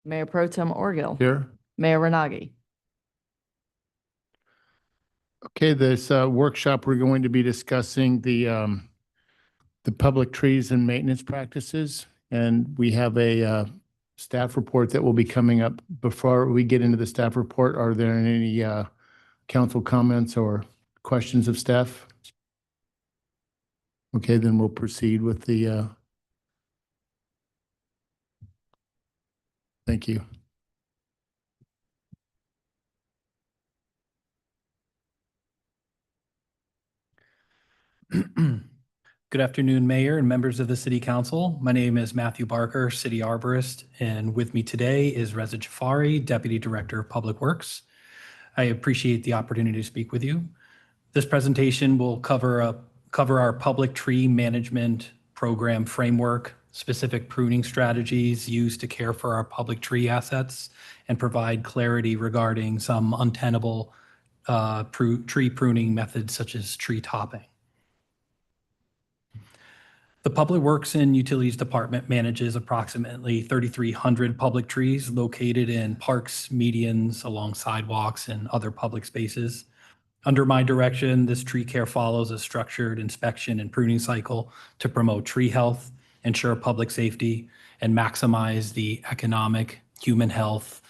Mayor Pro Tem Orgill. Here. Mayor Renagi. Okay, this workshop, we're going to be discussing the public trees and maintenance practices. And we have a staff report that will be coming up. Before we get into the staff report, are there any council comments or questions of staff? Okay, then we'll proceed with the thank you. Good afternoon, Mayor and members of the City Council. My name is Matthew Barker, City Arborist, and with me today is Reza Jafari, Deputy Director of Public Works. I appreciate the opportunity to speak with you. This presentation will cover our public tree management program framework, specific pruning strategies used to care for our public tree assets, and provide clarity regarding some untenable tree pruning methods such as tree topping. The Public Works and Utilities Department manages approximately 3,300 public trees located in parks, medians, along sidewalks, and other public spaces. Under my direction, this tree care follows a structured inspection and pruning cycle to promote tree health, ensure public safety, and maximize the economic, human health,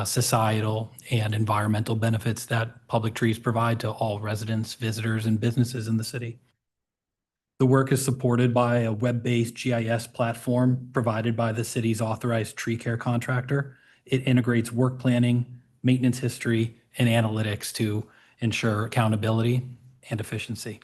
societal, and environmental benefits that public trees provide to all residents, visitors, and businesses in the city. The work is supported by a web-based GIS platform provided by the city's authorized tree care contractor. It integrates work planning, maintenance history, and analytics to ensure accountability and efficiency.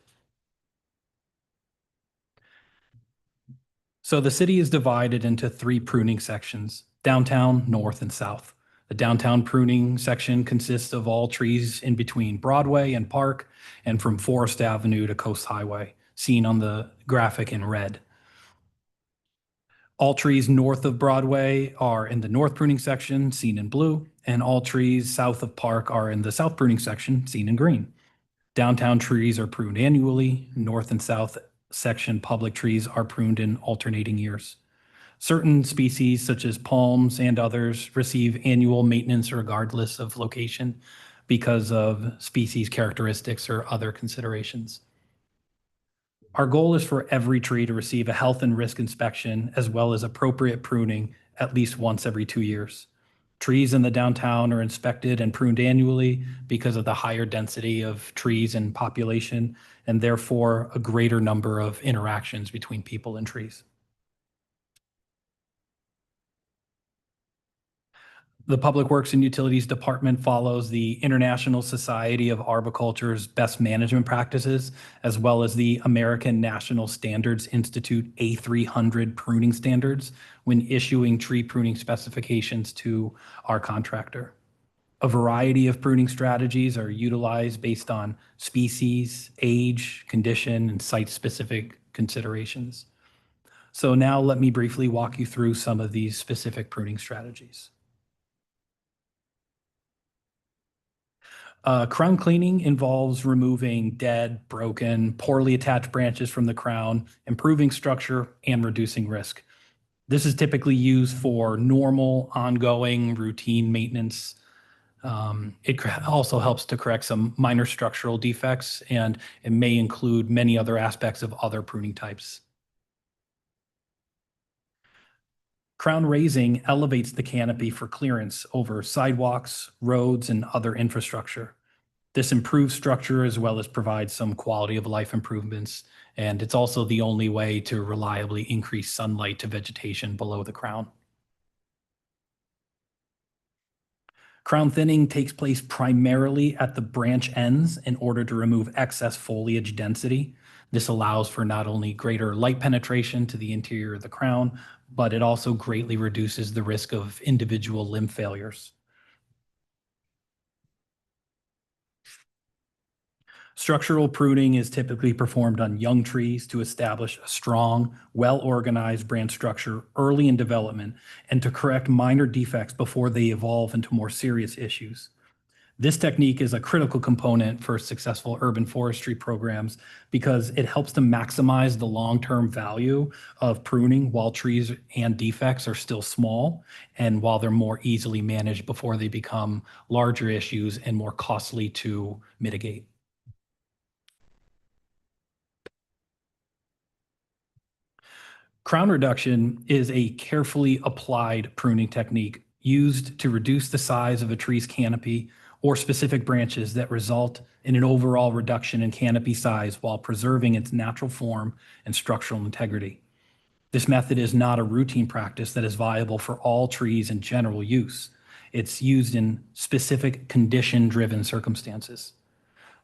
So the city is divided into 3 pruning sections: downtown, north, and south. The downtown pruning section consists of all trees in between Broadway and Park and from Forest Avenue to Coast Highway, seen on the graphic in red. All trees north of Broadway are in the north pruning section, seen in blue, and all trees south of Park are in the south pruning section, seen in green. Downtown trees are pruned annually. North and south section public trees are pruned in alternating years. Certain species, such as palms and others, receive annual maintenance regardless of location because of species characteristics or other considerations. Our goal is for every tree to receive a health and risk inspection as well as appropriate pruning at least once every 2 years. Trees in the downtown are inspected and pruned annually because of the higher density of trees and population, and therefore a greater number of interactions between people and trees. The Public Works and Utilities Department follows the International Society of Arboriculture's best management practices, as well as the American National Standards Institute A300 pruning standards when issuing tree pruning specifications to our contractor. A variety of pruning strategies are utilized based on species, age, condition, and site-specific considerations. So now let me briefly walk you through some of these specific pruning strategies. Crown cleaning involves removing dead, broken, poorly attached branches from the crown, improving structure, and reducing risk. This is typically used for normal, ongoing, routine maintenance. It also helps to correct some minor structural defects, and it may include many other aspects of other pruning types. Crown raising elevates the canopy for clearance over sidewalks, roads, and other infrastructure. This improves structure as well as provides some quality of life improvements, and it's also the only way to reliably increase sunlight to vegetation below the crown. Crown thinning takes place primarily at the branch ends in order to remove excess foliage density. This allows for not only greater light penetration to the interior of the crown, but it also greatly reduces the risk of individual limb failures. Structural pruning is typically performed on young trees to establish a strong, well-organized branch structure early in development and to correct minor defects before they evolve into more serious issues. This technique is a critical component for successful urban forestry programs because it helps to maximize the long-term value of pruning while trees and defects are still small and while they're more easily managed before they become larger issues and more costly to mitigate. Crown reduction is a carefully applied pruning technique used to reduce the size of a tree's canopy or specific branches that result in an overall reduction in canopy size while preserving its natural form and structural integrity. This method is not a routine practice that is viable for all trees in general use. It's used in specific condition-driven circumstances.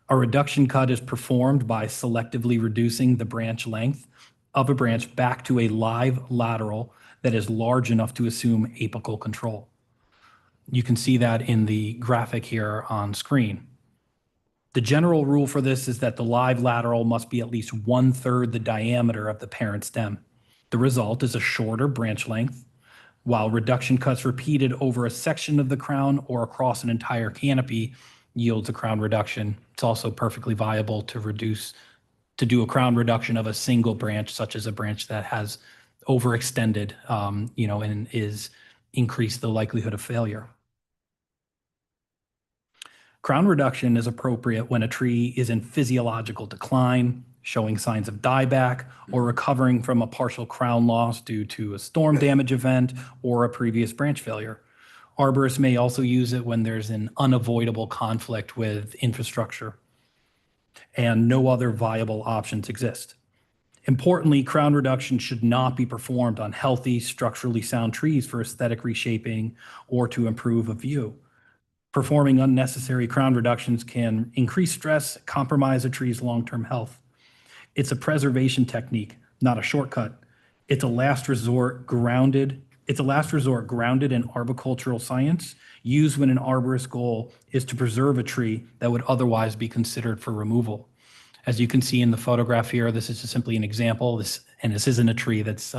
A reduction cut is performed by selectively reducing the branch length of a branch back to a live lateral that is large enough to assume apical control. You can see that in the graphic here on screen. The general rule for this is that the live lateral must be at least 1/3 the diameter of the parent stem. The result is a shorter branch length, while reduction cuts repeated over a section of the crown or across an entire canopy yields a crown reduction. It's also perfectly viable to do a crown reduction of a single branch, such as a branch that has overextended, and is increased the likelihood of failure. Crown reduction is appropriate when a tree is in physiological decline, showing signs of dieback, or recovering from a partial crown loss due to a storm damage event or a previous branch failure. Arborists may also use it when there's an unavoidable conflict with infrastructure and no other viable options exist. Importantly, crown reduction should not be performed on healthy, structurally sound trees for aesthetic reshaping or to improve a view. Performing unnecessary crown reductions can increase stress, compromise a tree's long-term health. It's a preservation technique, not a shortcut. It's a last resort grounded in arboricultural science, used when an arborist's goal is to preserve a tree that would otherwise be considered for removal. As you can see in the photograph here, this is just simply an example. This isn't a tree that's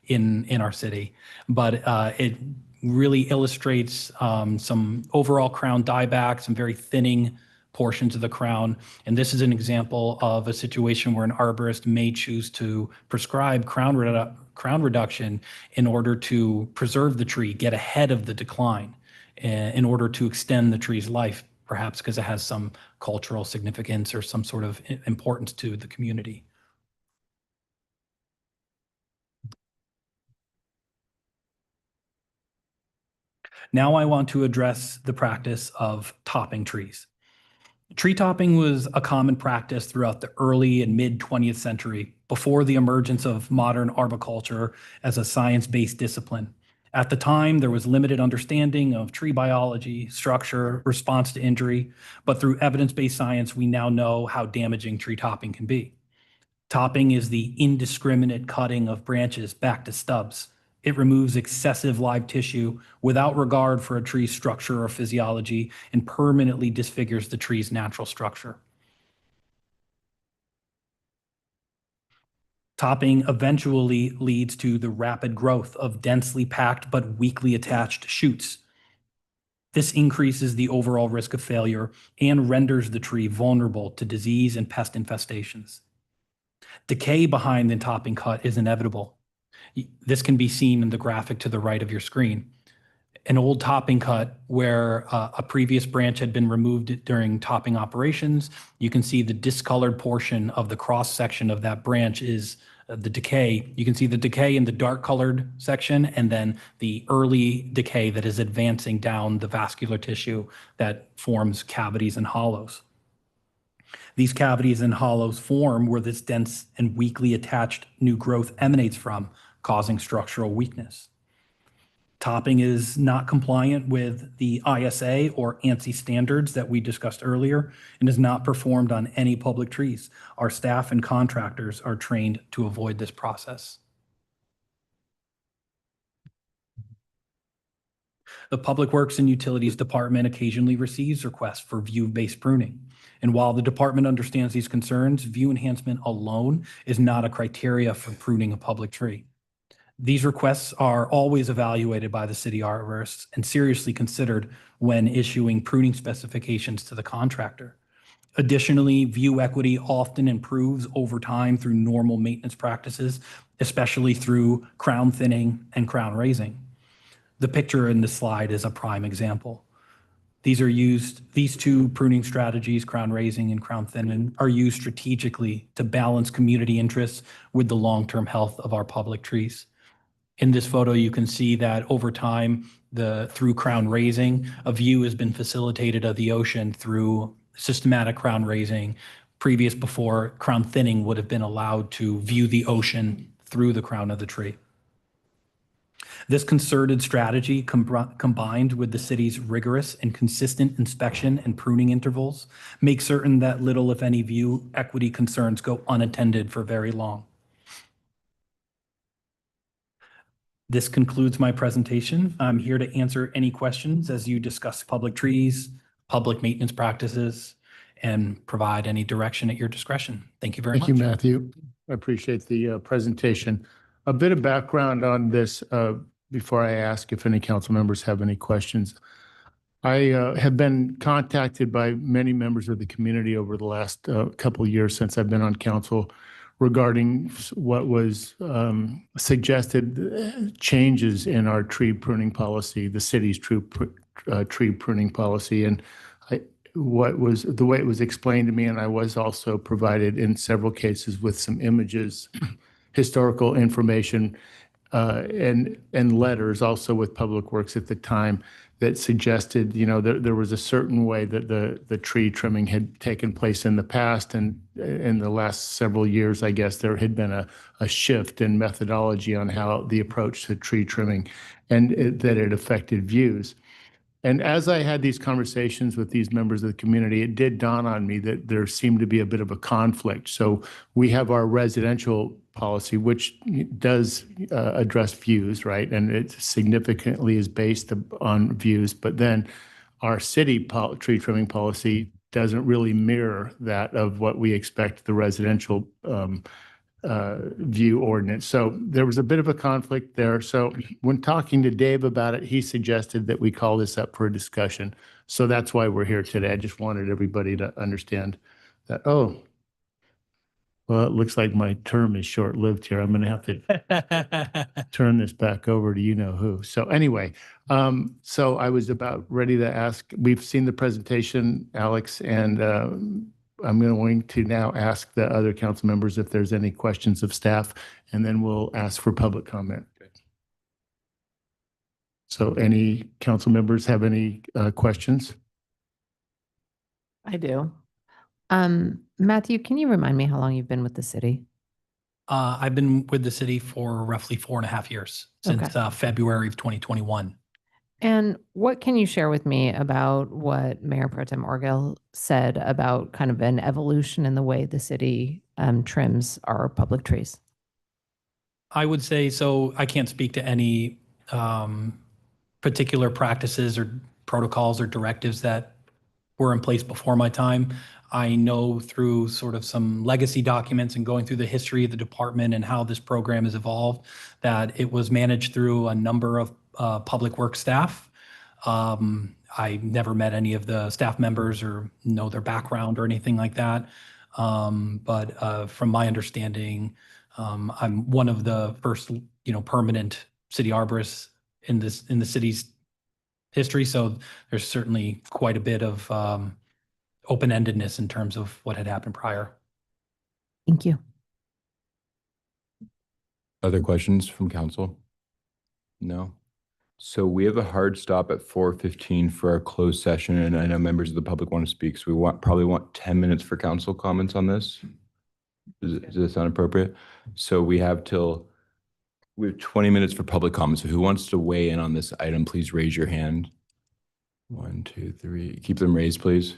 in our city, but it really illustrates some overall crown dieback, some very thinning portions of the crown. And this is an example of a situation where an arborist may choose to prescribe crown reduction in order to preserve the tree, get ahead of the decline, in order to extend the tree's life, perhaps because it has some cultural significance or some sort of importance to the community. Now I want to address the practice of topping trees. Tree topping was a common practice throughout the early and mid 20th century, before the emergence of modern arboriculture as a science-based discipline. At the time, there was limited understanding of tree biology, structure, response to injury, but through evidence-based science, we now know how damaging tree topping can be. Topping is the indiscriminate cutting of branches back to stubs. It removes excessive live tissue without regard for a tree's structure or physiology and permanently disfigures the tree's natural structure. Topping eventually leads to the rapid growth of densely packed but weakly attached shoots. This increases the overall risk of failure and renders the tree vulnerable to disease and pest infestations. Decay behind the topping cut is inevitable. This can be seen in the graphic to the right of your screen. An old topping cut where a previous branch had been removed during topping operations. You can see the discolored portion of the cross section of that branch is the decay. You can see the decay in the dark colored section and then the early decay that is advancing down the vascular tissue that forms cavities and hollows. These cavities and hollows form where this dense and weakly attached new growth emanates from, causing structural weakness. Topping is not compliant with the ISA or ANSI standards that we discussed earlier and is not performed on any public trees. Our staff and contractors are trained to avoid this process. The Public Works and Utilities Department occasionally receives requests for view-based pruning. And while the department understands these concerns, view enhancement alone is not a criteria for pruning a public tree. These requests are always evaluated by the city arborist and seriously considered when issuing pruning specifications to the contractor. Additionally, view equity often improves over time through normal maintenance practices, especially through crown thinning and crown raising. The picture in this slide is a prime example. These two pruning strategies, crown raising and crown thinning, are used strategically to balance community interests with the long-term health of our public trees. In this photo, you can see that over time, through crown raising, a view has been facilitated of the ocean through systematic crown raising. Before crown thinning would have been allowed to view the ocean through the crown of the tree. This concerted strategy combined with the city's rigorous and consistent inspection and pruning intervals makes certain that little, if any, view equity concerns go unattended for very long. This concludes my presentation. I'm here to answer any questions as you discuss public trees, public maintenance practices, and provide any direction at your discretion. Thank you very much. Thank you, Matthew. I appreciate the presentation. A bit of background on this before I ask if any council members have any questions. I have been contacted by many members of the community over the last couple of years since I've been on council regarding what was suggested changes in our tree pruning policy, the city's tree pruning policy. And the way it was explained to me, and I was also provided in several cases with some images, historical information, and letters also with Public Works at the time that suggested, there was a certain way that the tree trimming had taken place in the past. And in the last several years, I guess there had been a shift in methodology on how the approach to tree trimming and that it affected views. And as I had these conversations with these members of the community, it did dawn on me that there seemed to be a bit of a conflict. So we have our residential policy, which does address views, right? And it significantly is based on views. But then our city tree trimming policy doesn't really mirror that of what we expect the residential view ordinance. So there was a bit of a conflict there. So when talking to Dave about it, he suggested that we call this up for a discussion. So that's why we're here today. I just wanted everybody to understand that, oh, well, it looks like my term is short-lived here. I'm going to have to turn this back over to you-know-who. So anyway, so I was about ready to ask, we've seen the presentation, Alex, and I'm going to now ask the other council members if there's any questions of staff, and then we'll ask for public comment. So any council members have any questions? I do. Matthew, can you remind me how long you've been with the city? I've been with the city for roughly 4.5 years, since February of 2021. And what can you share with me about what Mayor Pro Tem Orgill said about kind of an evolution in the way the city trims our public trees? I would say, so I can't speak to any particular practices or protocols or directives that were in place before my time. I know through sort of some legacy documents and going through the history of the department and how this program has evolved, that it was managed through a number of public works staff. I never met any of the staff members or know their background or anything like that. But from my understanding, I'm one of the first, permanent city arborists in the city's history. So there's certainly quite a bit of open-endedness in terms of what had happened prior. Thank you. Other questions from council? No. So we have a hard stop at 4:15 for our closed session, and I know members of the public want to speak, so we probably want 10 minutes for council comments on this. Does that sound appropriate? So we have 20 minutes for public comments. So who wants to weigh in on this item, please raise your hand. 1, 2, 3. Keep them raised, please.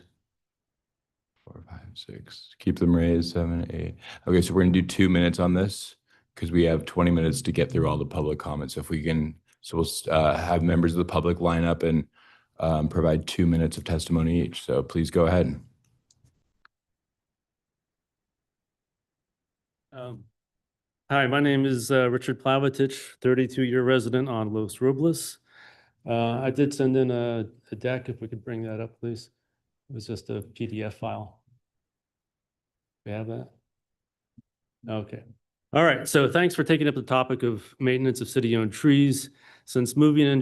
4, 5, 6. Keep them raised. 7, 8. Okay, so we're going to do 2 minutes on this because we have 20 minutes to get through all the public comments. If we can, so we'll have members of the public line up and provide 2 minutes of testimony each. So please go ahead. Hi, my name is Richard Plavitich, 32-year resident on Los Robles. I did send in a deck, if we could bring that up, please. It was just a PDF file. We have that? Okay. All right, so thanks for taking up the topic of maintenance of city-owned trees. Since moving in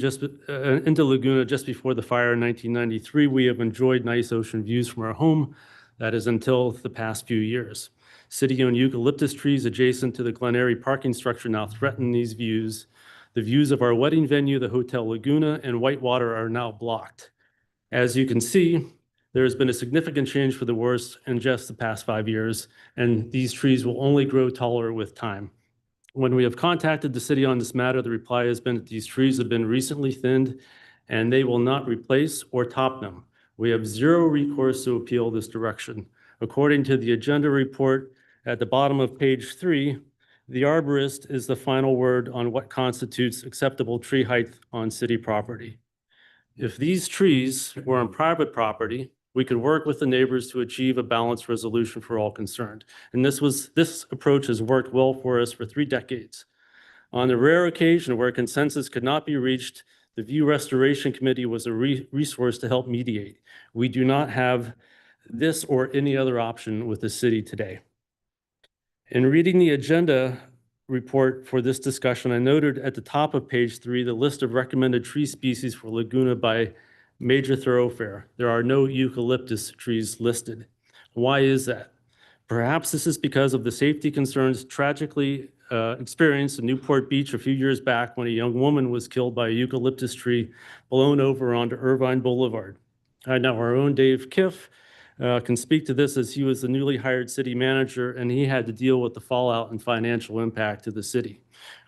into Laguna just before the fire in 1993, we have enjoyed nice ocean views from our home. That is until the past few years. City-owned eucalyptus trees adjacent to the Glen Eyrie parking structure now threaten these views. The views of our wedding venue, the Hotel Laguna, and Whitewater are now blocked. As you can see, there has been a significant change for the worse in just the past 5 years, and these trees will only grow taller with time. When we have contacted the city on this matter, the reply has been that these trees have been recently thinned and they will not replace or top them. We have zero recourse to appeal this direction. According to the agenda report at the bottom of page 3, the arborist is the final word on what constitutes acceptable tree height on city property. If these trees were on private property, we could work with the neighbors to achieve a balanced resolution for all concerned. And this approach has worked well for us for 3 decades. On the rare occasion where consensus could not be reached, the View Restoration Committee was a resource to help mediate. We do not have this or any other option with the city today. In reading the agenda report for this discussion, I noted at the top of page 3 the list of recommended tree species for Laguna by major thoroughfare. There are no eucalyptus trees listed. Why is that? Perhaps this is because of the safety concerns tragically experienced in Newport Beach a few years back when a young woman was killed by a eucalyptus tree blown over onto Irvine Boulevard. I know our own Dave Kiff can speak to this as he was the newly hired city manager and he had to deal with the fallout and financial impact to the city.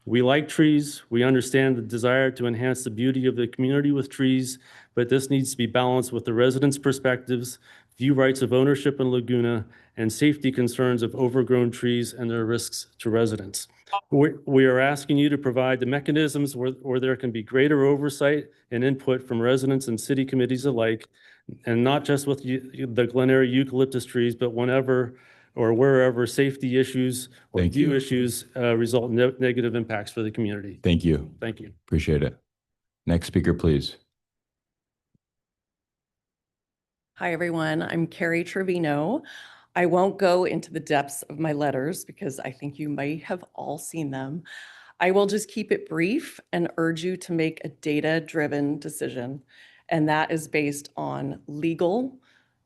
We like trees. We understand the desire to enhance the beauty of the community with trees, but this needs to be balanced with the residents' perspectives, view rights of ownership in Laguna, and safety concerns of overgrown trees and their risks to residents. We are asking you to provide the mechanisms where there can be greater oversight and input from residents and city committees alike, and not just with the Glen Eyrie eucalyptus trees, but whenever or wherever safety issues or Thank view you. issues result in negative impacts for the community. Thank you. Thank you. Appreciate it. Next speaker, please. Hi, everyone. I'm Carrie Trevino. I won't go into the depths of my letters because I think you might have all seen them. I will just keep it brief and urge you to make a data-driven decision. And that is based on legal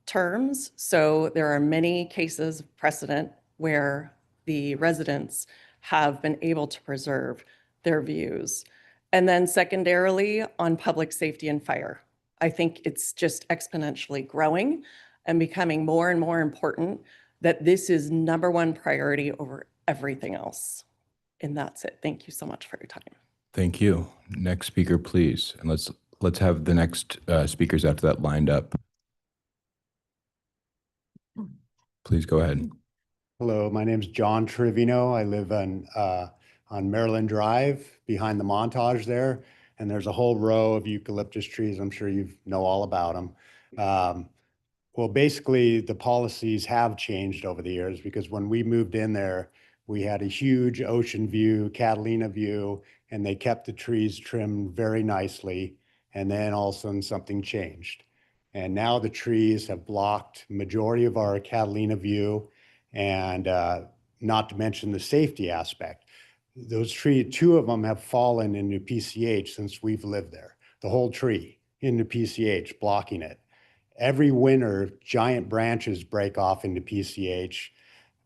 terms. So there are many cases of precedent where the residents have been able to preserve their views. And then secondarily, on public safety and fire. I think it's just exponentially growing and becoming more and more important that this is #1 priority over everything else. And that's it. Thank you so much for your time. Thank you. Next speaker, please. And let's have the next speakers after that lined up. Please go ahead. Hello, my name's John Trevino. I live on Maryland Drive behind the Montage there. And there's a whole row of eucalyptus trees. I'm sure you know all about them. Well, basically, the policies have changed over the years because when we moved in there, we had a huge ocean view, Catalina view, and they kept the trees trimmed very nicely. And then all of a sudden something changed. And now the trees have blocked majority of our Catalina view, and not to mention the safety aspect. Those trees, 2 of them have fallen into PCH since we've lived there. The whole tree into PCH, blocking it. Every winter, giant branches break off into PCH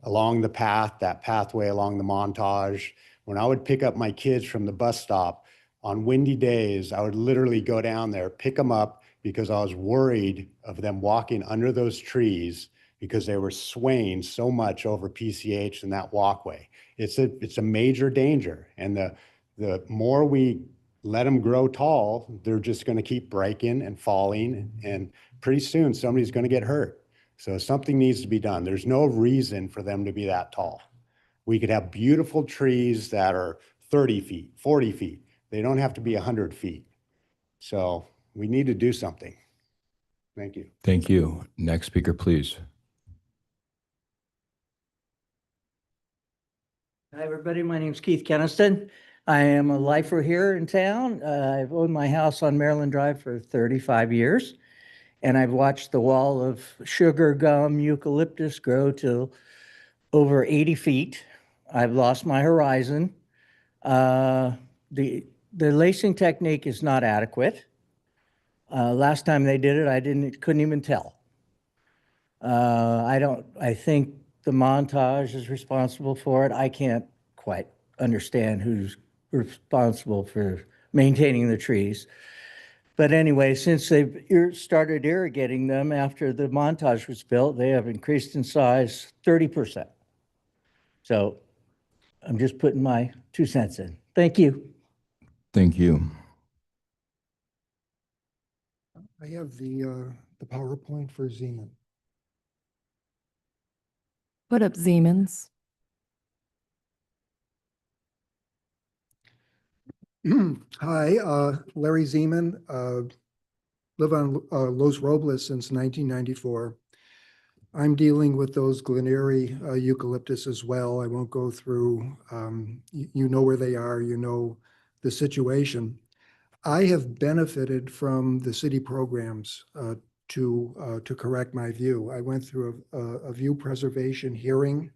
along the path, that pathway along the Montage. When I would pick up my kids from the bus stop on windy days, I would literally go down there, pick them up because I was worried of them walking under those trees because they were swaying so much over PCH and that walkway. It's a major danger. And the more we let them grow tall, they're just going to keep breaking and falling. And pretty soon somebody's going to get hurt. So something needs to be done. There's no reason for them to be that tall. We could have beautiful trees that are 30 feet, 40 feet. They don't have to be 100 feet. So we need to do something. Thank you. Thank you. Next speaker, please. Hi, everybody. My name's Keith Keniston. I am a lifer here in town. I've owned my house on Maryland Drive for 35 years, and I've watched the wall of sugar gum eucalyptus grow to over 80 feet. I've lost my horizon. The lacing technique is not adequate. Last time they did it, couldn't even tell. I think the Montage is responsible for it. I can't quite understand who's responsible for maintaining the trees. But anyway, since they've started irrigating them after the Montage was built, they have increased in size 30%. So I'm just putting my 2 cents in. Thank you. Thank you. I have the PowerPoint for Zeman. Put up Siemens. Hi, Larry Zeman, live on Los Robles since 1994. I'm dealing with those Glenary eucalyptus as well. I won't go through, you know where they are, you know the situation. I have benefited from the city programs to correct my view. I went through a view preservation hearing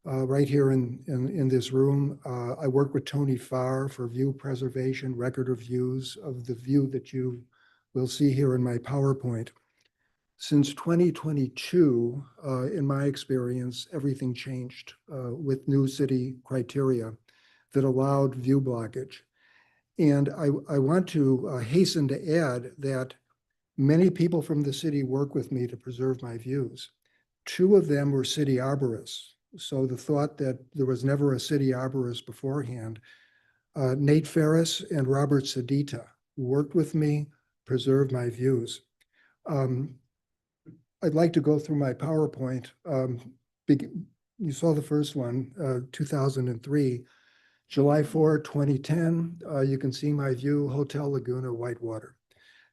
right here in this room. I work with Tony Farr for view preservation, record of views of the view that you will see here in my PowerPoint. Since 2022, in my experience, everything changed with new city criteria that allowed view blockage. And I want to hasten to add that many people from the city work with me to preserve my views. 2 of them were city arborists. So the thought that there was never a city arborist beforehand, Nate Ferris and Robert Sedita worked with me, preserved my views. I'd like to go through my PowerPoint. You saw the first one, 2003. July 4, 2010, you can see my view, Hotel Laguna, Whitewater.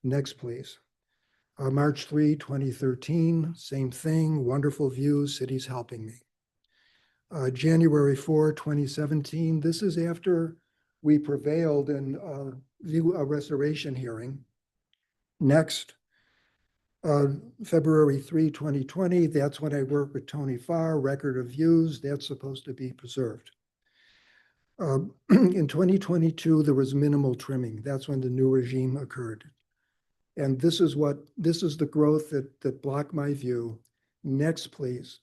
Next, please. March 3, 2013, same thing, wonderful views, cities helping me. January 4, 2017, this is after we prevailed in view restoration hearing. Next, February 3, 2020, that's when I worked with Tony Farr, record of views, that's supposed to be preserved. In 2022, there was minimal trimming. That's when the new regime occurred. And this is the growth that blocked my view. Next, please.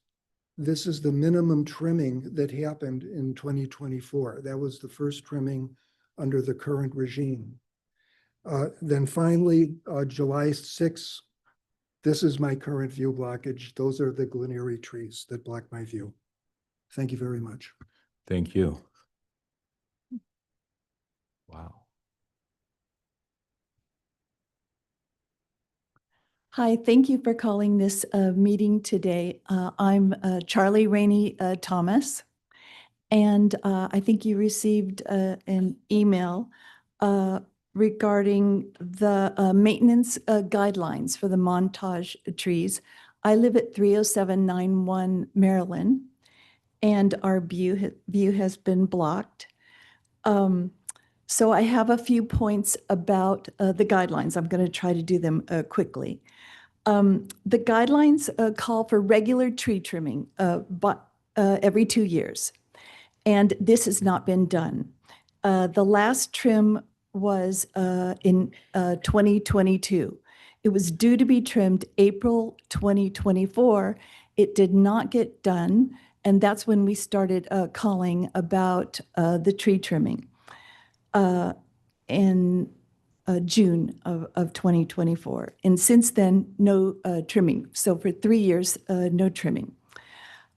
This is the minimum trimming that happened in 2024. That was the first trimming under the current regime. Then finally, July 6, this is my current view blockage. Those are the Glenary trees that block my view. Thank you very much. Thank you. Wow. Hi, thank you for calling this meeting today. I'm Charlie Rainey Thomas, and I think you received an email regarding the maintenance guidelines for the Montage trees. I live at 30791 Maryland, and our view has been blocked. So I have a few points about the guidelines. I'm going to try to do them quickly. The guidelines call for regular tree trimming every 2 years, and this has not been done. The last trim was in 2022. It was due to be trimmed April 2024. It did not get done, and that's when we started calling about the tree trimming in June of 2024. And since then, no trimming. So for 3 years, no trimming.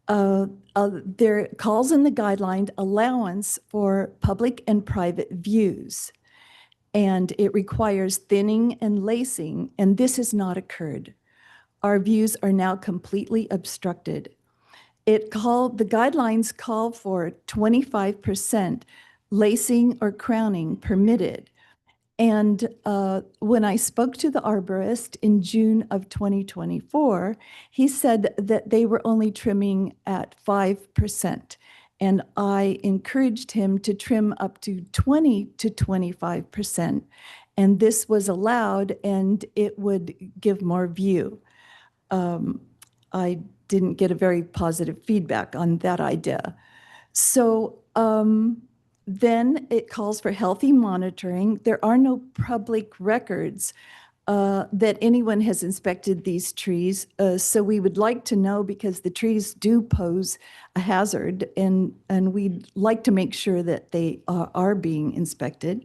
There calls in the guideline allowance for public and private views. And it requires thinning and lacing, and this has not occurred. Our views are now completely obstructed. The guidelines call for 25% lacing or crowning permitted. And when I spoke to the arborist in June of 2024, he said that they were only trimming at 5%. And I encouraged him to trim up to 20 to 25%. And this was allowed, and it would give more view. I didn't get a very positive feedback on that idea. So then it calls for healthy monitoring. There are no public records that anyone has inspected these trees. So we would like to know, because the trees do pose a hazard, and we'd like to make sure that they are being inspected.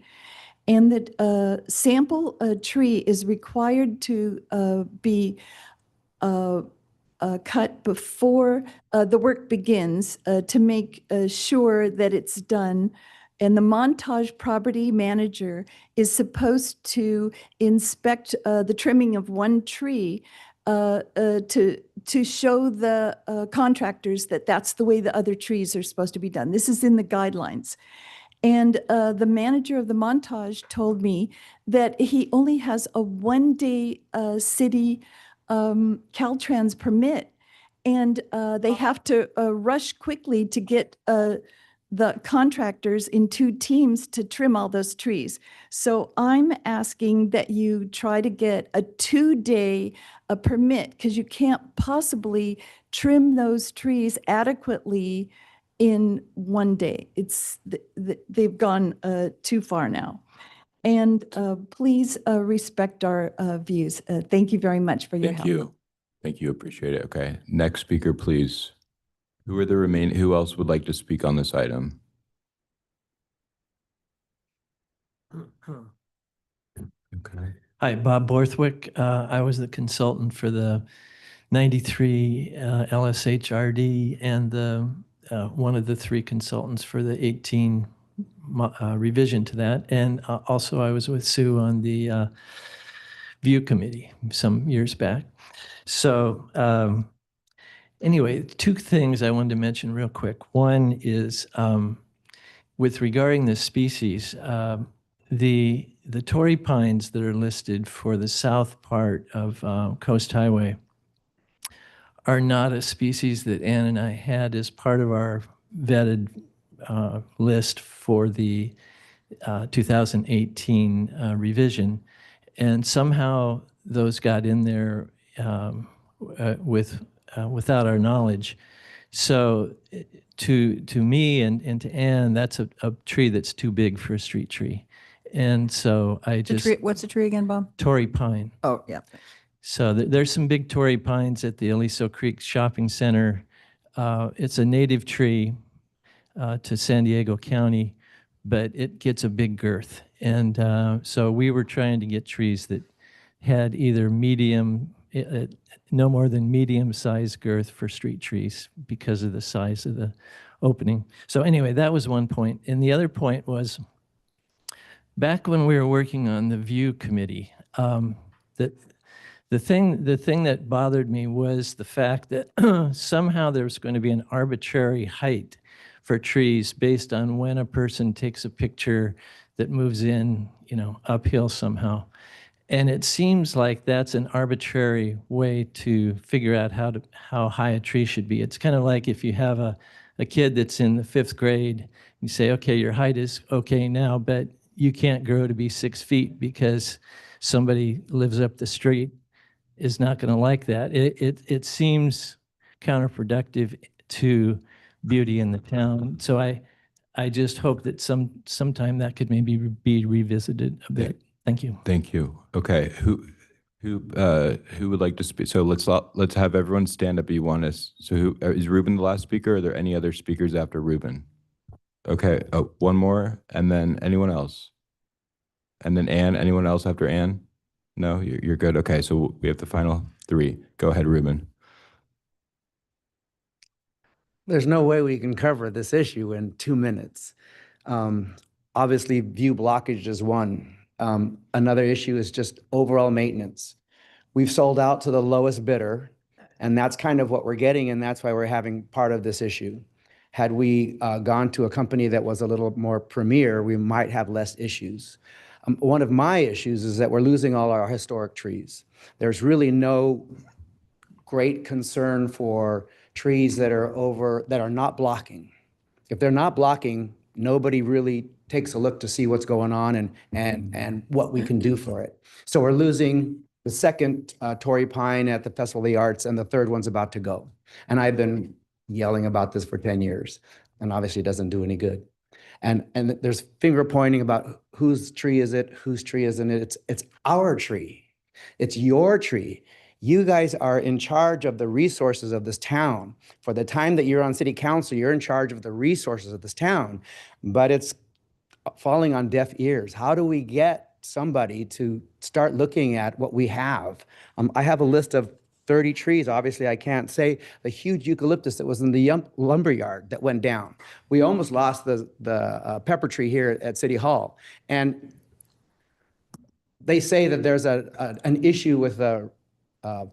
And that sample tree is required to be cut before the work begins to make sure that it's done. And the Montage property manager is supposed to inspect the trimming of one tree to show the contractors that that's the way the other trees are supposed to be done. This is in the guidelines. And the manager of the Montage told me that he only has a one-day city Caltrans permit, and they have to rush quickly to get the contractors in 2 teams to trim all those trees. So I'm asking that you try to get a 2-day permit, because you can't possibly trim those trees adequately in one day. They've gone too far now. And please respect our views. Thank you very much for your help. Thank you. Thank you. Appreciate it. Okay. Next speaker, please. Who else would like to speak on this item? Okay. Hi, Bob Borthwick. I was the consultant for the 93 LSHRD and one of the 3 consultants for the 18 revision to that. And also I was with Sue on the View Committee some years back. So anyway, 2 things I wanted to mention real quick. One is with regarding the species, the Torrey pines that are listed for the south part of Coast Highway are not a species that Ann and I had as part of our vetted list for the 2018 revision. And somehow those got in there without our knowledge. So to me and to Ann, that's a tree that's too big for a street tree. And so I just... What's the tree again, Bob? Torrey pine. Oh, yeah. So there's some big Torrey pines at the Aliso Creek Shopping Center. It's a native tree to San Diego County, but it gets a big girth. And so we were trying to get trees that had either medium, no more than medium-sized girth for street trees because of the size of the opening. So anyway, that was one point. And the other point was, back when we were working on the View Committee, that the thing that bothered me was the fact that somehow there's going to be an arbitrary height for trees based on when a person takes a picture that moves in, uphill somehow. And it seems like that's an arbitrary way to figure out how high a tree should be. It's kind of like if you have a kid that's in the 5th grade, you say, okay, your height is okay now, but you can't grow to be 6 feet because somebody lives up the street is not going to like that. It seems counterproductive to beauty in the town. So I just hope that sometime that could maybe be revisited a bit. Thank you. Thank you. Okay. Who would like to speak? So let's have everyone stand up. So is Ruben the last speaker? Are there any other speakers after Ruben? Okay. Oh, one more, and then anyone else? And then Ann, anyone else after Ann? No, you're good. Okay, so we have the final 3. Go ahead, Ruben. There's no way we can cover this issue in 2 minutes. Obviously, view blockage is one. Another issue is just overall maintenance. We've sold out to the lowest bidder, and that's kind of what we're getting, and that's why we're having part of this issue. Had we gone to a company that was a little more premier, we might have less issues. One of my issues is that we're losing all our historic trees. There's really no great concern for trees that are not blocking. If they're not blocking, nobody really takes a look to see what's going on and what we can do for it. So we're losing the second Torrey Pine at the Festival of the Arts, and the third one's about to go. And I've been yelling about this for 10 years, and obviously it doesn't do any good. And there's finger pointing about whose tree is it, whose tree isn't it. It's our tree. It's your tree. You guys are in charge of the resources of this town. For the time that you're on city council, you're in charge of the resources of this town, but it's falling on deaf ears. How do we get somebody to start looking at what we have? I have a list of 30 trees. Obviously, I can't say the huge eucalyptus that was in the lumber yard that went down. We almost lost the pepper tree here at City Hall. And they say that there's an issue with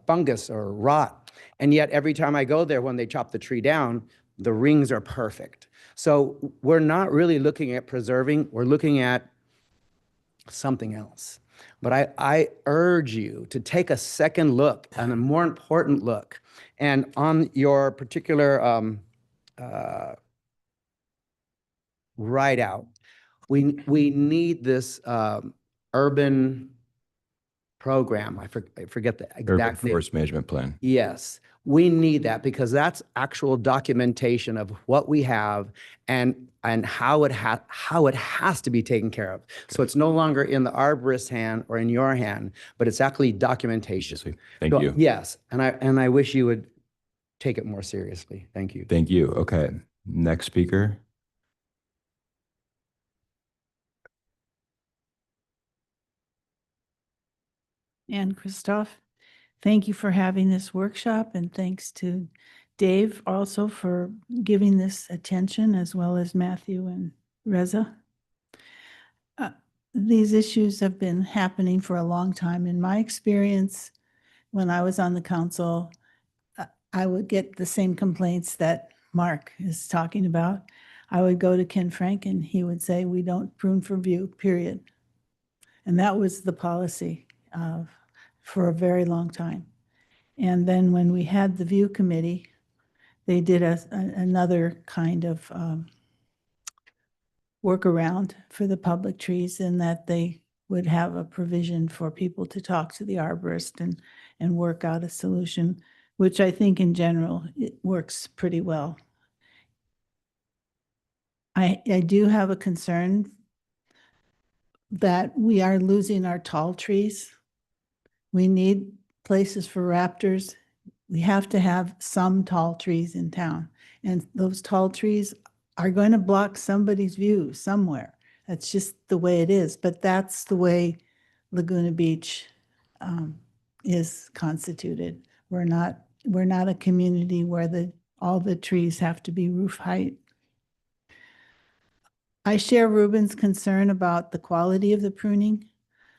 fungus or rot. And yet every time I go there, when they chop the tree down, the rings are perfect. So we're not really looking at preserving, we're looking at something else. But I urge you to take a second look and a more important look. And on your particular write out, we need this urban program. I forget the Urban exact name. Forest Management Plan. Yes, we need that because that's actual documentation of what we have and how it has to be taken care of. So it's no longer in the arborist's hand or in your hand, but it's actually documentation. Thank So, you. Yes, and I wish you would take it more seriously. Thank you. Thank you. Okay. Next speaker. Ann Christoph, thank you for having this workshop, and thanks to Dave also for giving this attention, as well as Matthew and Reza. These issues have been happening for a long time. In my experience, when I was on the council, I would get the same complaints that Mark is talking about. I would go to Ken Frank and he would say, we don't prune for view, period. And that was the policy for a very long time. And then when we had the view committee, they did another kind of workaround for the public trees, in that they would have a provision for people to talk to the arborist and work out a solution, which I think in general, it works pretty well. I do have a concern that we are losing our tall trees. We need places for raptors. We have to have some tall trees in town. And those tall trees are going to block somebody's view somewhere. That's just the way it is. But that's the way Laguna Beach is constituted. We're not a community where all the trees have to be roof height. I share Ruben's concern about the quality of the pruning.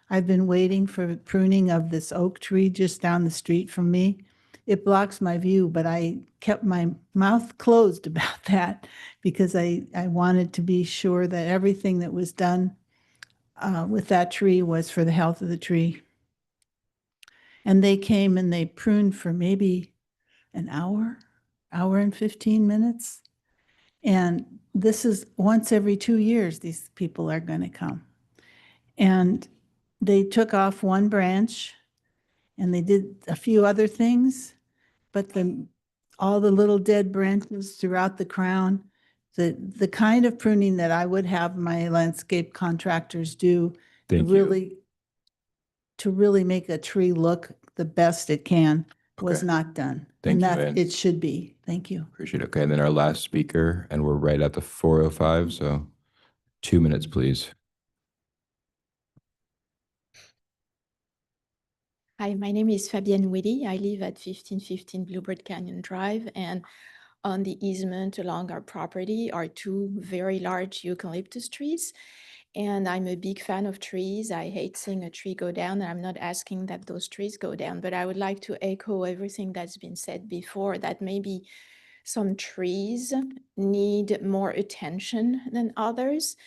I've been waiting for pruning of this oak tree just down the street from me. It blocks my view, but I kept my mouth closed about that because I wanted to be sure that everything that was done with that tree was for the health of the tree. And they came and they pruned for maybe an hour and 15 minutes. And this is once every 2 years, these people are going to come. And they took off one branch and they did a few other things, but all the little dead branches throughout the crown, the kind of pruning that I would have my landscape contractors do to really make a tree look the best it can was not done. Thank you, And Ann. that it should be. Thank you. Appreciate it. Okay, and then our last speaker, and we're right at the 4:05, so 2 minutes, please. Hi, my name is Fabienne Willy. I live at 1515 Bluebird Canyon Drive, and on the easement along our property are two very large eucalyptus trees. And I'm a big fan of trees. I hate seeing a tree go down, and I'm not asking that those trees go down, but I would like to echo everything that's been said before, that maybe some trees need more attention than others.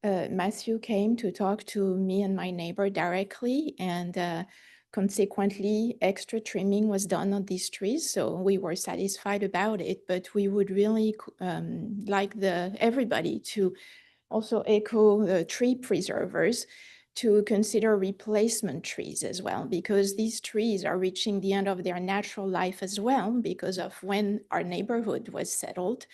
Matthew came to talk to me and my neighbor directly, and Consequently, extra trimming was done on these trees, so we were satisfied about it, but we would really like everybody to also echo the tree preservers to consider replacement trees as well, because these trees are reaching the end of their natural life as well because of when our neighborhood was settled.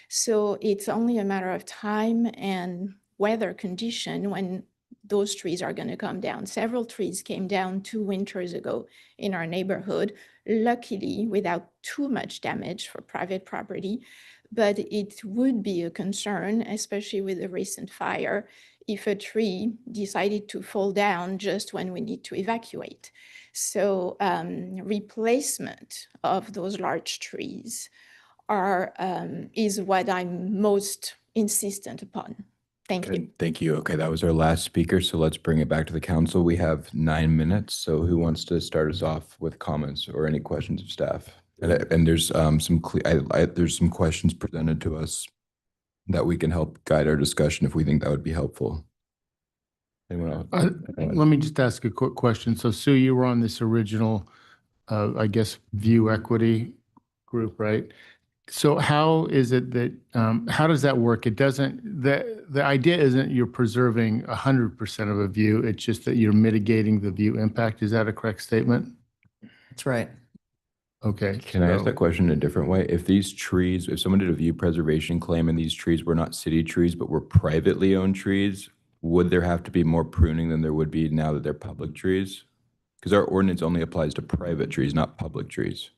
So it's only a matter of time and weather condition when those trees are going to come down. Several trees came down 2 winters ago in our neighborhood, luckily without too much damage for private property. But it would be a concern, especially with the recent fire, if a tree decided to fall down just when we need to evacuate. So replacement of those large trees is what I'm most insistent upon. Thank you. Good. Thank you. Okay, that was our last speaker, so let's bring it back to the council. We have 9 minutes, so who wants to start us off with comments or any questions of staff? And there's there's some questions presented to us that we can help guide our discussion if we think that would be helpful. Anyone else? Let me just ask a quick question. So Sue, you were on this original, I guess, View Equity group, right? So how is it that, how does that work? It doesn't, the idea isn't you're preserving 100% of a view, it's just that you're mitigating the view impact. Is that a correct statement? That's right. Okay. Can I ask that question in a different way? If these trees, if someone did a view preservation claim and these trees were not city trees, but were privately owned trees, would there have to be more pruning than there would be now that they're public trees? Because our ordinance only applies to private trees, not public trees.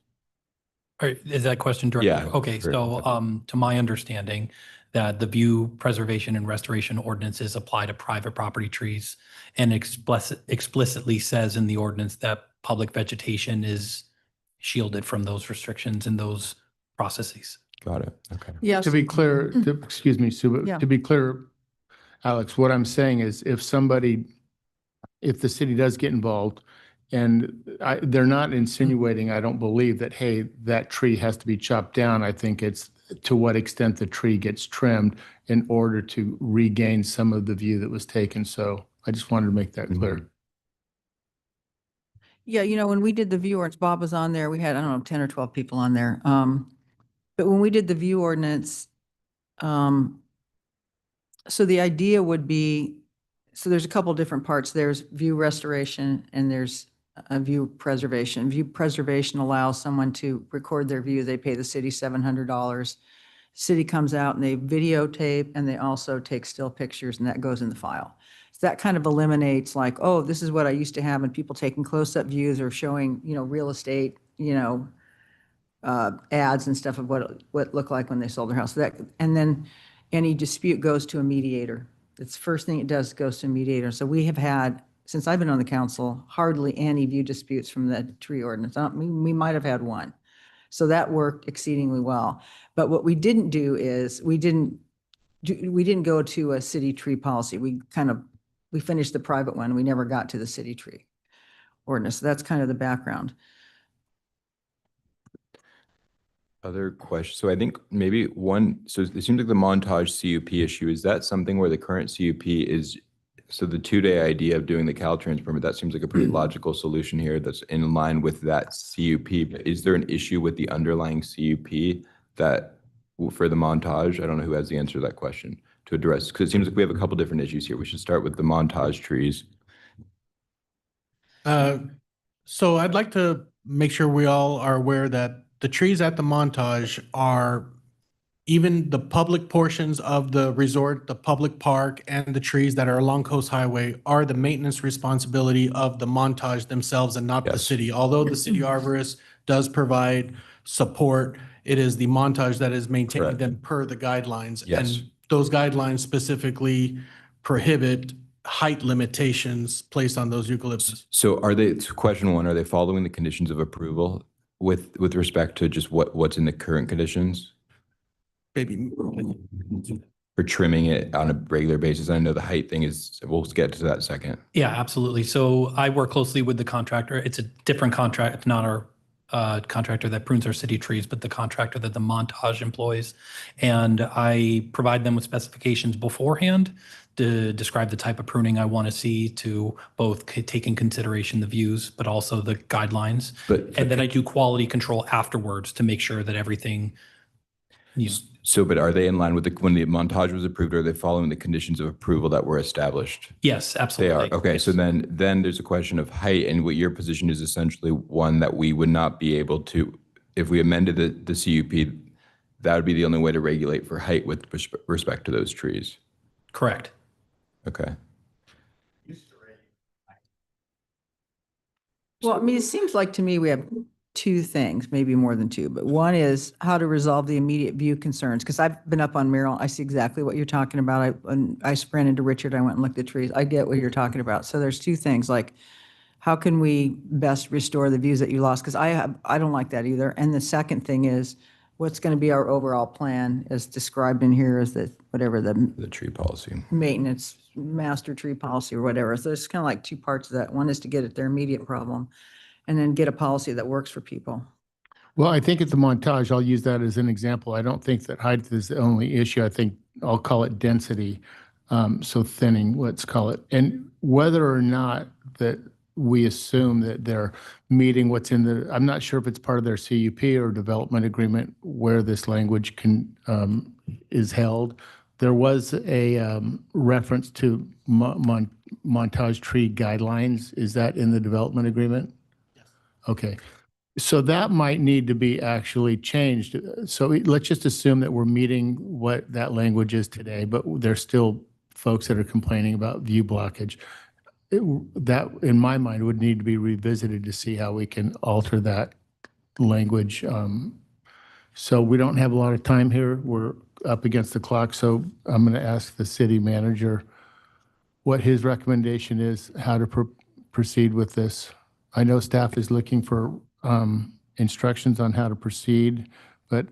All right, is that question directed? Yeah, Okay, sure. so to my understanding, that the view preservation and restoration ordinances apply to private property trees and explicitly says in the ordinance that public vegetation is shielded from those restrictions and those processes. Got it. Okay. Yes. To be clear, excuse me, Sue, but Yeah. to be clear, Alex, what I'm saying is if the city does get involved and they're not insinuating, I don't believe that, hey, that tree has to be chopped down. I think it's to what extent the tree gets trimmed in order to regain some of the view that was taken. So I just wanted to make that clear. Yeah, when we did the view ordinance, Bob was on there. We had, I don't know, 10 or 12 people on there. But when we did the view ordinance, so the idea would be, so there's a couple different parts. There's view restoration and there's a view preservation. View preservation allows someone to record their view. They pay the city $700. City comes out and they videotape and they also take still pictures and that goes in the file. So that kind of eliminates like, oh, this is what I used to have and people taking close-up views or showing, real estate, ads and stuff of what it looked like when they sold their house. So and then any dispute goes to a mediator. It's the first thing it does, goes to a mediator. So we have had, since I've been on the council, hardly any view disputes from the tree ordinance. We might have had one. So that worked exceedingly well. But what we didn't do is we didn't go to a city tree policy. We finished the private one. We never got to the city tree ordinance. So that's kind of the background. Other questions? So I think maybe so it seems like the Montage CUP issue, is that something where the current CUP is, so the 2-day idea of doing the Caltrans permit, that seems like a pretty logical solution here that's in line with that CUP. But is there an issue with the underlying CUP that for the Montage? I don't know who has the answer to that question to address, because it seems like we have a couple different issues here. We should start with the Montage trees. So I'd like to make sure we all are aware that the trees at the Montage are even the public portions of the resort, the public park, and the trees that are along Coast Highway are the maintenance responsibility of the Montage themselves and not the city. Although the city arborist does provide support, it is the Montage that is maintaining them per the guidelines. Yes. And those guidelines specifically prohibit height limitations placed on those eucalyptus. So question one, are they following the conditions of approval with respect to just what's in the current conditions? Maybe. For trimming it on a regular basis? I know the height thing is, we'll get to that in a second. Yeah, absolutely. So I work closely with the contractor. It's a different contract. It's not our contractor that prunes our city trees, but the contractor that the Montage employs. And I provide them with specifications beforehand to describe the type of pruning I want to see, to both take in consideration the views, but also the guidelines. And then I do quality control afterwards to make sure that everything, So, but are they in line with when the Montage was approved? Are they following the conditions of approval that were established? Yes, absolutely. They are. Okay. So then there's a question of height, and what your position is essentially one that we would not be able to, if we amended the CUP, that would be the only way to regulate for height with respect to those trees. Correct. Okay. Well, I mean, it seems like to me we have two things, maybe more than two, but one is how to resolve the immediate view concerns. Because I've been up on Merrill, I see exactly what you're talking about. I ran into Richard, I went and looked at trees. I get what you're talking about. So there's two things, like how can we best restore the views that you lost? Because I don't like that either. And the second thing is, what's going to be our overall plan as described in here is that whatever the tree policy, maintenance master tree policy or whatever. So there's kind of like two parts of that. One is to get at their immediate problem and then get a policy that works for people. Well, I think at the Montage, I'll use that as an example. I don't think that height is the only issue. I think I'll call it density. So thinning, let's call it. And whether or not that we assume that they're meeting what's in the, I'm not sure if it's part of their CUP or development agreement where this language is held. There was a reference to Montage tree guidelines. Is that in the development agreement? Yes. Okay. So that might need to be actually changed. So let's just assume that we're meeting what that language is today, but there's still folks that are complaining about view blockage. That, in my mind, would need to be revisited to see how we can alter that language. So we don't have a lot of time here. We're up against the clock. So I'm going to ask the city manager what his recommendation is, how to proceed with this. I know staff is looking for instructions on how to proceed, but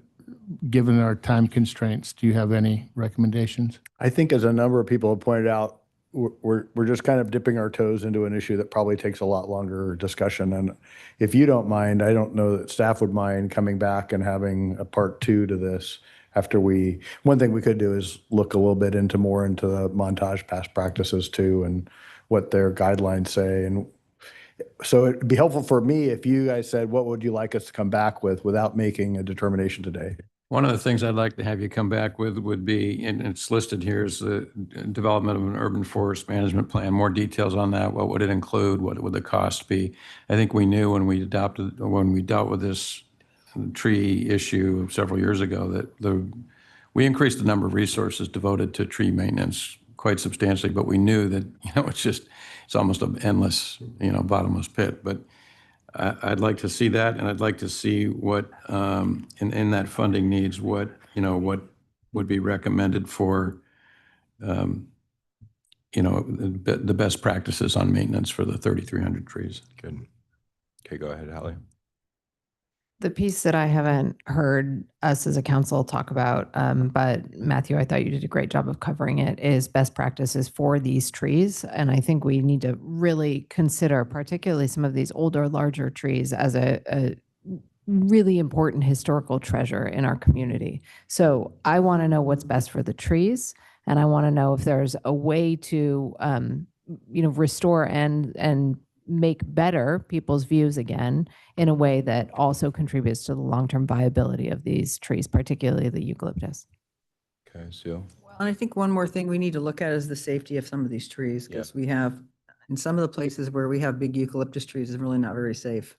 given our time constraints, do you have any recommendations? I think, as a number of people have pointed out, we're just kind of dipping our toes into an issue that probably takes a lot longer discussion. And if you don't mind, I don't know that staff would mind coming back and having a part two to this after one thing we could do is look a little bit more into the Montage past practices too, and what their guidelines say. And so it'd be helpful for me if you guys said, what would you like us to come back with without making a determination today? One of the things I'd like to have you come back with would be, and it's listed here, is the development of an urban forest management plan. More details on that. What would it include? What would the cost be? I think we knew when we dealt with this tree issue several years ago that we increased the number of resources devoted to tree maintenance quite substantially, but we knew that, it's almost an endless, bottomless pit. But I'd like to see that, and I'd like to see what in that funding needs, what would be recommended for the best practices on maintenance for the 3,300 trees. Good. Okay, go ahead, Hallie. The piece that I haven't heard us as a council talk about, but Matthew, I thought you did a great job of covering it, is best practices for these trees. And I think we need to really consider particularly some of these older, larger trees as a really important historical treasure in our community. So I want to know what's best for the trees. And I want to know if there's a way to, restore and make better people's views again in a way that also contributes to the long-term viability of these trees, particularly the eucalyptus. Okay, Sue. Well, and I think one more thing we need to look at is the safety of some of these trees, because we have, in some of the places where we have big eucalyptus trees, is really not very safe.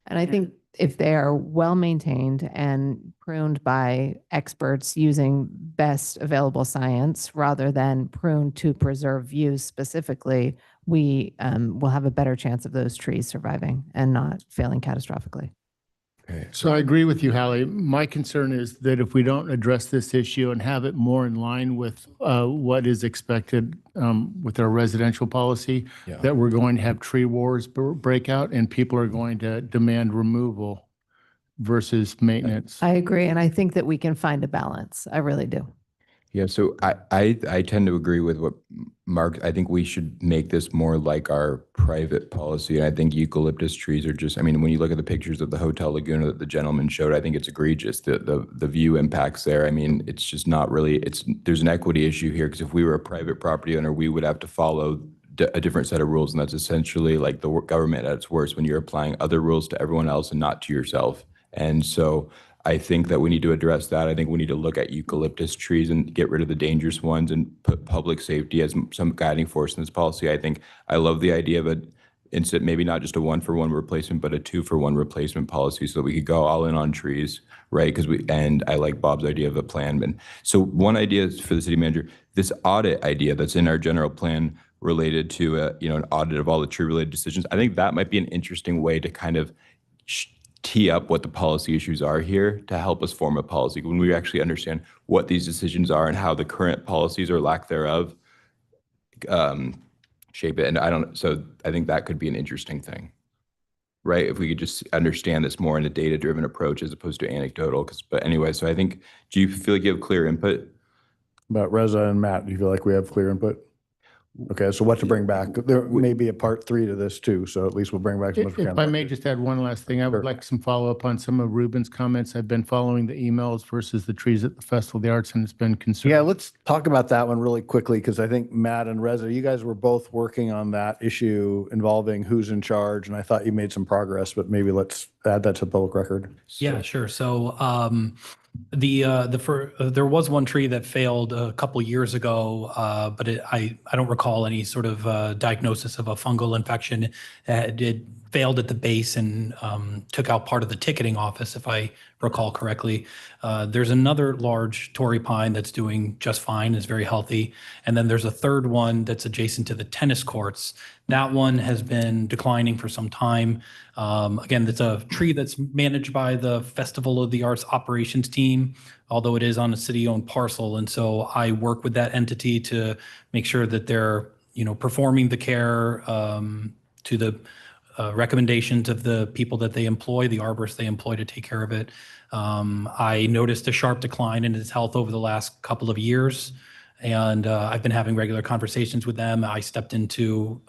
And I think if they are well maintained and pruned by experts using best available science rather than pruned to preserve views specifically, we will have a better chance of those trees surviving and not failing catastrophically. Okay. So I agree with you, Hallie. My concern is that if we don't address this issue and have it more in line with what is expected with our residential policy, that we're going to have tree wars break out and people are going to demand removal versus maintenance. I agree. And I think that we can find a balance. I really do. Yeah, so I tend to agree with what Mark, I think we should make this more like our private policy. And I think eucalyptus trees are just, I mean, when you look at the pictures of the Hotel Laguna that the gentleman showed, I think it's egregious, the view impacts there. I mean, it's just not really, there's an equity issue here, because if we were a private property owner, we would have to follow a different set of rules. And that's essentially like the government at its worst, when you're applying other rules to everyone else and not to yourself. And so I think that we need to address that. I think we need to look at eucalyptus trees and get rid of the dangerous ones and put public safety as some guiding force in this policy. I love the idea of instead, maybe not just a 1-for-1 replacement, but a 2-for-1 replacement policy, so that we could go all in on trees, right? And I like Bob's idea of a plan. And so one idea is for the city manager, this audit idea that's in our general plan related to an audit of all the tree related decisions. I think that might be an interesting way to kind of tee up what the policy issues are here to help us form a policy when we actually understand what these decisions are and how the current policies or lack thereof shape it. And so I think that could be an interesting thing, right? If we could just understand this more in a data-driven approach as opposed to anecdotal. But anyway, so I think, do you feel like you have clear input? But Reza and Matt, do you feel like we have clear input? Okay, so what to bring back? There may be a part 3 to this too, so at least we'll bring back as much as we If can. I may just add one last thing, I would like some follow-up on some of Ruben's comments. I've been following the emails versus the trees at the Festival of the Arts, and it's been concerned. Yeah, let's talk about that one really quickly, because I think Matt and Reza, you guys were both working on that issue involving who's in charge, and I thought you made some progress, but maybe let's add that to the public record. Yeah, sure. So there was one tree that failed a couple years ago, but I don't recall any sort of diagnosis of a fungal infection. It failed at the base and took out part of the ticketing office, if I recall correctly. There's another large Torrey pine that's doing just fine, is very healthy. And then there's a third one that's adjacent to the tennis courts. That one has been declining for some time. Again, it's a tree that's managed by the Festival of the Arts operations team, although it is on a city-owned parcel. And so I work with that entity to make sure that they're, performing the care to the recommendations of the people that they employ, the arborists they employ to take care of it. I noticed a sharp decline in its health over the last couple of years, and I've been having regular conversations with them. I stepped in to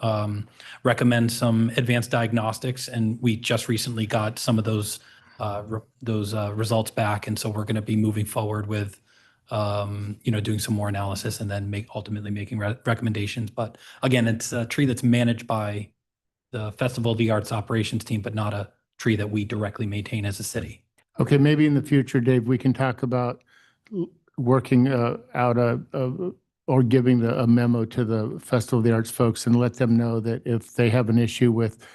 recommend some advanced diagnostics, and we just recently got some of those results back. And so we're going to be moving forward with doing some more analysis and then ultimately making recommendations. But again, it's a tree that's managed by the Festival of the Arts operations team, but not a tree that we directly maintain as a city. Okay, maybe in the future, Dave, we can talk about working out or giving a memo to the Festival of the Arts folks and let them know that if they have an issue with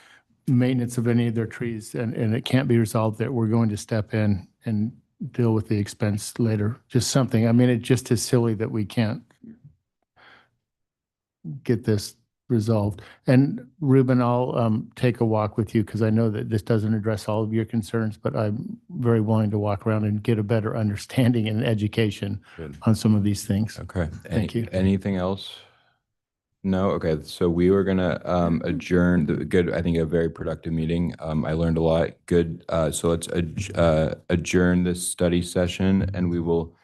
maintenance of any of their trees and it can't be resolved, that we're going to step in and deal with the expense later. Just something. I mean, it just is silly that we can't get this resolved. And Ruben, I'll take a walk with you, because I know that this doesn't address all of your concerns, but I'm very willing to walk around and get a better understanding and education on some of these things. Okay. Thank you. Anything else? No? Okay. So we were going to adjourn I think a very productive meeting. I learned a lot. Good. So let's adjourn this study session, and we will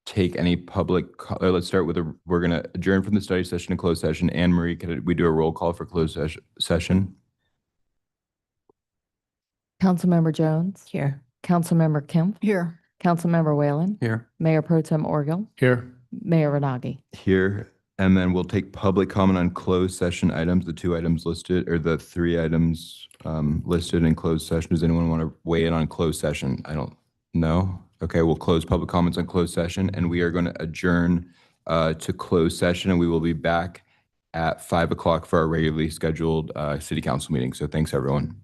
take any public, let's start with we're going to adjourn from the study session to closed session. Anne Marie, could we do a roll call for closed session? Councilmember Jones. Here. Councilmember Kemp. Here. Councilmember Whalen. Here. Mayor Pro Tem Orgel. Here. Mayor Renagi. Here. And then we'll take public comment on closed session items, the 2 items listed, or the 3 items listed in closed session. Does anyone want to weigh in on closed session? I don't know. Okay, we'll close public comments on closed session, and we are going to adjourn to closed session, and we will be back at 5 o'clock for our regularly scheduled city council meeting. So thanks, everyone.